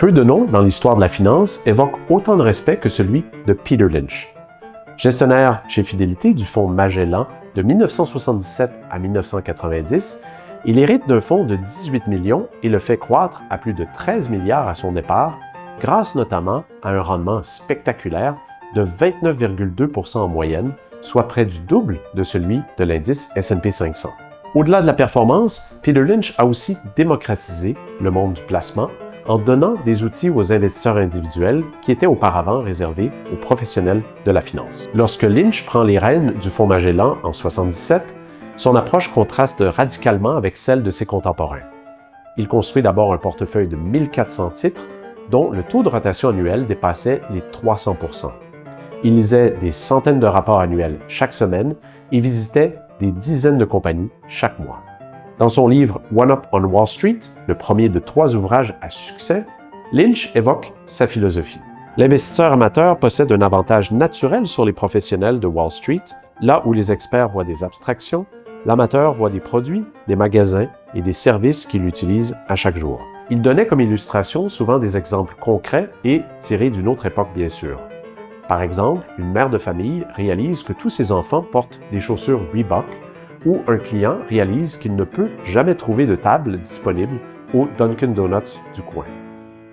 Peu de noms dans l'histoire de la finance évoquent autant de respect que celui de Peter Lynch. Gestionnaire chez Fidélité du fonds Magellan de 1977 à 1990, il hérite d'un fonds de 18 millions et le fait croître à plus de 13 milliards à son départ, grâce notamment à un rendement spectaculaire de 29,2% en moyenne, soit près du double de celui de l'indice S&P 500. Au-delà de la performance, Peter Lynch a aussi démocratisé le monde du placement en donnant des outils aux investisseurs individuels qui étaient auparavant réservés aux professionnels de la finance. Lorsque Lynch prend les rênes du fonds Magellan en 1977, son approche contraste radicalement avec celle de ses contemporains. Il construit d'abord un portefeuille de 1400 titres dont le taux de rotation annuel dépassait les 300%. Il lisait des centaines de rapports annuels chaque semaine et visitait des dizaines de compagnies chaque mois. Dans son livre One Up on Wall Street, le premier de 3 ouvrages à succès, Lynch évoque sa philosophie. L'investisseur amateur possède un avantage naturel sur les professionnels de Wall Street, là où les experts voient des abstractions, l'amateur voit des produits, des magasins et des services qu'il utilise à chaque jour. Il donnait comme illustration souvent des exemples concrets et tirés d'une autre époque bien sûr. Par exemple, une mère de famille réalise que tous ses enfants portent des chaussures Reebok ou un client réalise qu'il ne peut jamais trouver de table disponible au Dunkin' Donuts du coin.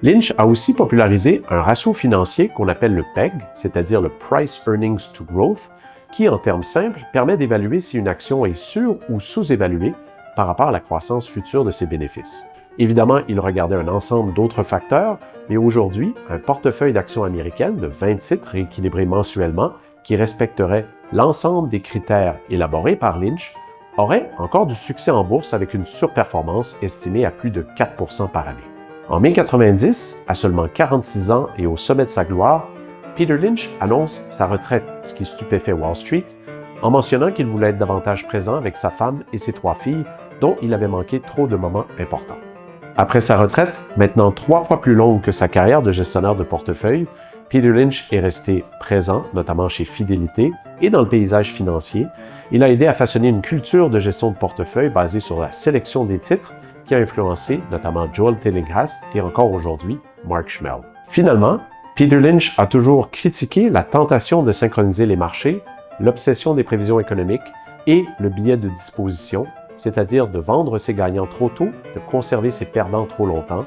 Lynch a aussi popularisé un ratio financier qu'on appelle le PEG, c'est-à-dire le Price Earnings to Growth, qui, en termes simples, permet d'évaluer si une action est sur- ou sous-évaluée par rapport à la croissance future de ses bénéfices. Évidemment, il regardait un ensemble d'autres facteurs, mais aujourd'hui, un portefeuille d'actions américaines de 20 titres rééquilibrés mensuellement qui respecterait l'ensemble des critères élaborés par Lynch aurait encore du succès en bourse avec une surperformance estimée à plus de 4% par année. En mai 90, à seulement 46 ans et au sommet de sa gloire, Peter Lynch annonce sa retraite, ce qui stupéfait Wall Street, en mentionnant qu'il voulait être davantage présent avec sa femme et ses 3 filles, dont il avait manqué trop de moments importants. Après sa retraite, maintenant 3 fois plus longue que sa carrière de gestionnaire de portefeuille, Peter Lynch est resté présent, notamment chez Fidélité et dans le paysage financier. Il a aidé à façonner une culture de gestion de portefeuille basée sur la sélection des titres qui a influencé notamment Joel Tillinghast et encore aujourd'hui Mark Schmel. Finalement, Peter Lynch a toujours critiqué la tentation de synchroniser les marchés, l'obsession des prévisions économiques et le biais de disposition, c'est-à-dire de vendre ses gagnants trop tôt, de conserver ses perdants trop longtemps,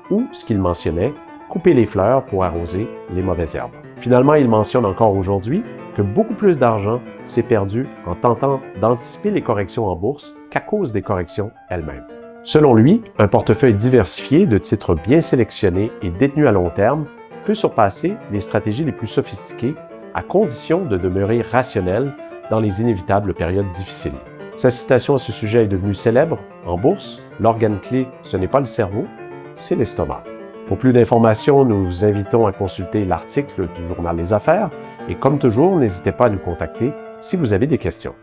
ou, ce qu'il mentionnait, couper les fleurs pour arroser les mauvaises herbes. Finalement, il mentionne encore aujourd'hui que beaucoup plus d'argent s'est perdu en tentant d'anticiper les corrections en bourse qu'à cause des corrections elles-mêmes. Selon lui, un portefeuille diversifié de titres bien sélectionnés et détenus à long terme peut surpasser les stratégies les plus sophistiquées à condition de demeurer rationnel dans les inévitables périodes difficiles. Sa citation à ce sujet est devenue célèbre. En bourse, l'organe clé, ce n'est pas le cerveau, c'est l'estomac. Pour plus d'informations, nous vous invitons à consulter l'article du journal Les Affaires et comme toujours, n'hésitez pas à nous contacter si vous avez des questions.